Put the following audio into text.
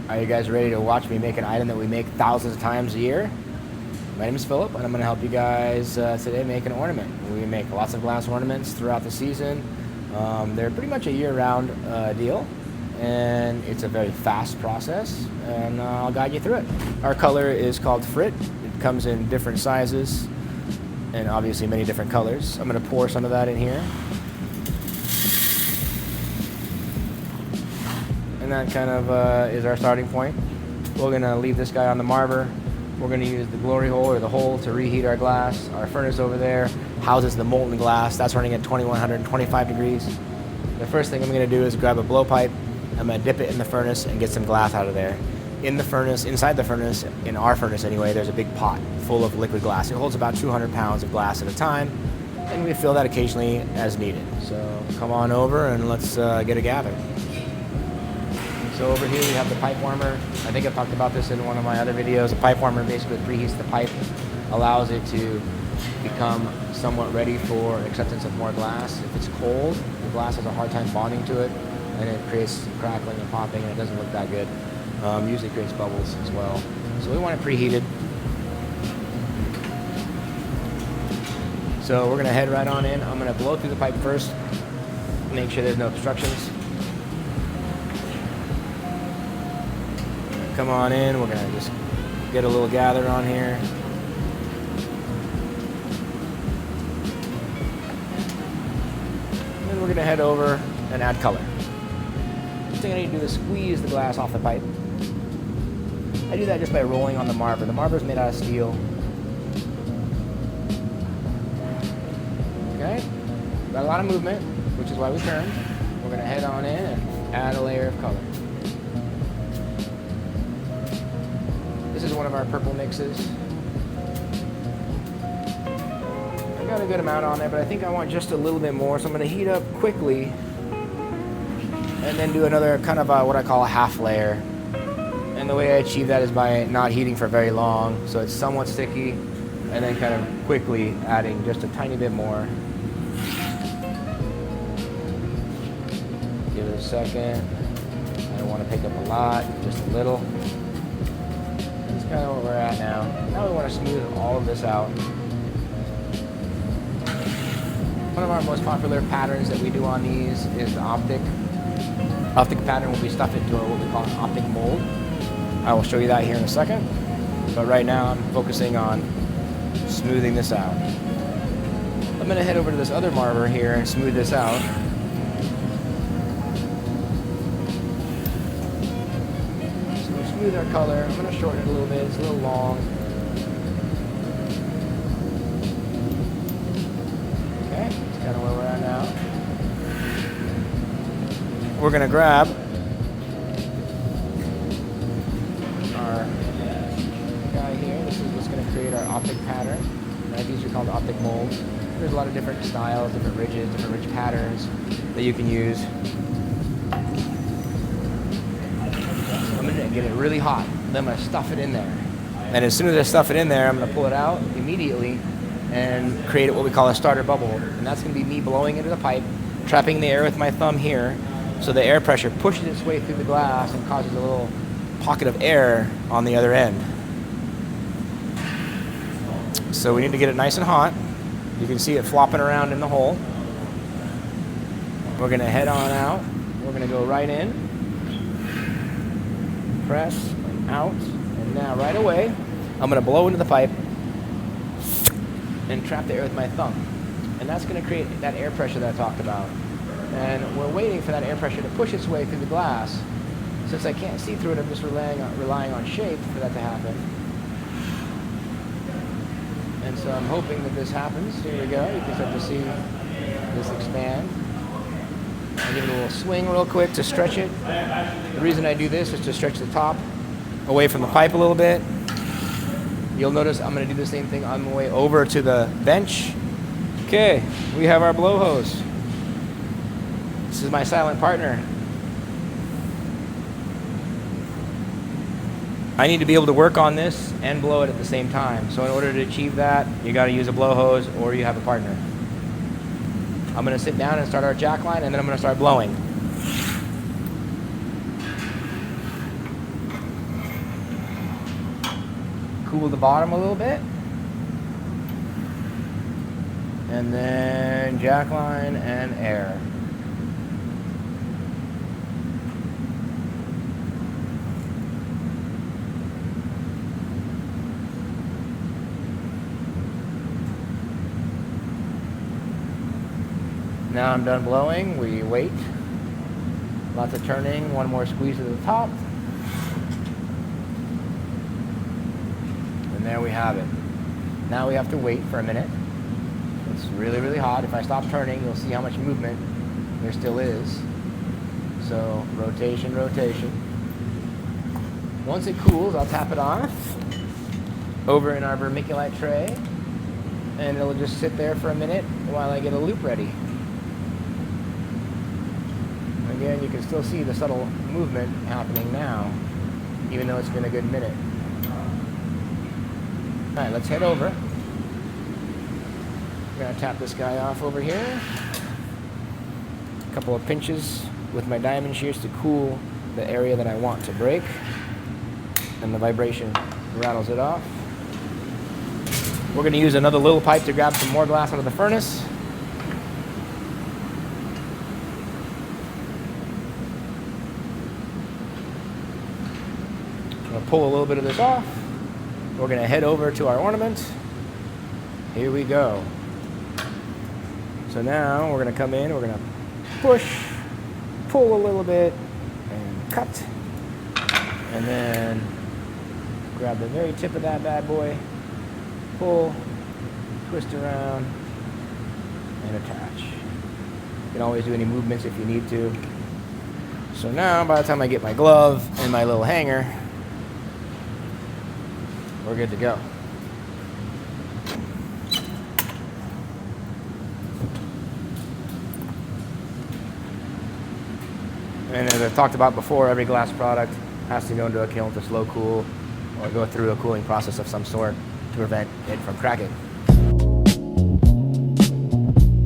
Are you guys ready to watch me make an item that we make thousands of times a year? My name is Philip, and I'm going to help you guys today make an ornament. We make lots of glass ornaments throughout the season. They're pretty much a year-round deal, and it's a very fast process, and I'll guide you through it. Our color is called Frit. It comes in different sizes and obviously many different colors. I'm going to pour some of that in here. And that kind of is our starting point. We're going to leave this guy on the marber. We're going to use the glory hole or the hole to reheat our glass. Our furnace over there houses the molten glass. That's running at 2125 degrees. The first thing I'm going to do is grab a blowpipe. I'm going to dip it in the furnace and get some glass out of there. In the furnace, inside the furnace, in our furnace anyway, there's a big pot full of liquid glass. It holds about 200 pounds of glass at a time, and we fill that occasionally as needed. So come on over and let's get a gather. So over here we have the pipe warmer. I think I've talked about this in one of my other videos. The pipe warmer basically preheats the pipe, allows it to become somewhat ready for acceptance of more glass. If it's cold, the glass has a hard time bonding to it, and it creates some crackling and popping, and it doesn't look that good. Usually creates bubbles as well. So we want it preheated. So we're gonna head right on in. I'm gonna blow through the pipe first, make sure there's no obstructions. Come on in, we're gonna just get a little gather on here. And then we're gonna head over and add color. First thing I need to do is squeeze the glass off the pipe. I do that just by rolling on the marber. The marber is made out of steel. Okay, got a lot of movement, which is why we turned. We're gonna head on in and add a layer of color. This is one of our purple mixes. I got a good amount on there, but I think I want just a little bit more, so I'm going to heat up quickly and then do another kind of what I call a half layer. And the way I achieve that is by not heating for very long, so it's somewhat sticky, and then kind of quickly adding just a tiny bit more. Give it a second. I don't want to pick up a lot, just a little. Kind of where we're at now. Now we want to smooth all of this out. One of our most popular patterns that we do on these is the optic. Optic pattern will be stuffed into what we call an optic mold. I will show you that here in a second. But right now I'm focusing on smoothing this out. I'm going to head over to this other marber here and smooth this out. Smooth our color. I'm going to shorten it a little bit. It's a little long. Okay, that's kind of where we're at now. We're going to grab our guy here. This is what's going to create our optic pattern. Right? These are called optic molds. There's a lot of different styles, different ridges, different ridge patterns that you can use. I'm going to get it really hot, then I'm going to stuff it in there. And as soon as I stuff it in there, I'm going to pull it out immediately and create what we call a starter bubble. And that's going to be me blowing into the pipe, trapping the air with my thumb here, so the air pressure pushes its way through the glass and causes a little pocket of air on the other end. So we need to get it nice and hot. You can see it flopping around in the hole. We're going to head on out. We're going to go right in. Press and out, and now right away I'm going to blow into the pipe and trap the air with my thumb, and that's going to create that air pressure that I talked about. And we're waiting for that air pressure to push its way through the glass. Since I can't see through it, I'm just relying on shape for that to happen. And so I'm hoping that this happens. Here we go. You can start to see this expand. I'll give it a little swing real quick to stretch it. The reason I do this is to stretch the top away from the pipe a little bit. You'll notice I'm going to do the same thing on the way over to the bench. Okay, we have our blow hose. This is my silent partner. I need to be able to work on this and blow it at the same time. So in order to achieve that, you got to use a blow hose or you have a partner. I'm going to sit down and start our jack line, and then I'm going to start blowing. cool the bottom a little bit. And then jackline and air. Now I'm done blowing. We wait. Lots of turning. One more squeeze to the top. And there we have it. Now we have to wait for a minute. It's really, really hot. If I stop turning, you'll see how much movement there still is. So rotation, rotation. Once it cools, I'll tap it off over in our vermiculite tray, and it'll just sit there for a minute while I get a loop ready. Again, you can still see the subtle movement happening now, even though it's been a good minute. All right, let's head over. I'm gonna tap this guy off over here. A couple of pinches with my diamond shears to cool the area that I want to break. And the vibration rattles it off. We're gonna use another little pipe to grab some more glass out of the furnace. I'm gonna pull a little bit of this off. We're gonna head over to our ornament. Here we go. So now we're gonna come in, we're gonna push, pull a little bit, and cut. And then grab the very tip of that bad boy, pull, twist around, and attach. You can always do any movements if you need to. So now, by the time I get my glove and my little hanger, we're good to go. And as I've talked about before, every glass product has to go into a kiln to slow cool or go through a cooling process of some sort to prevent it from cracking.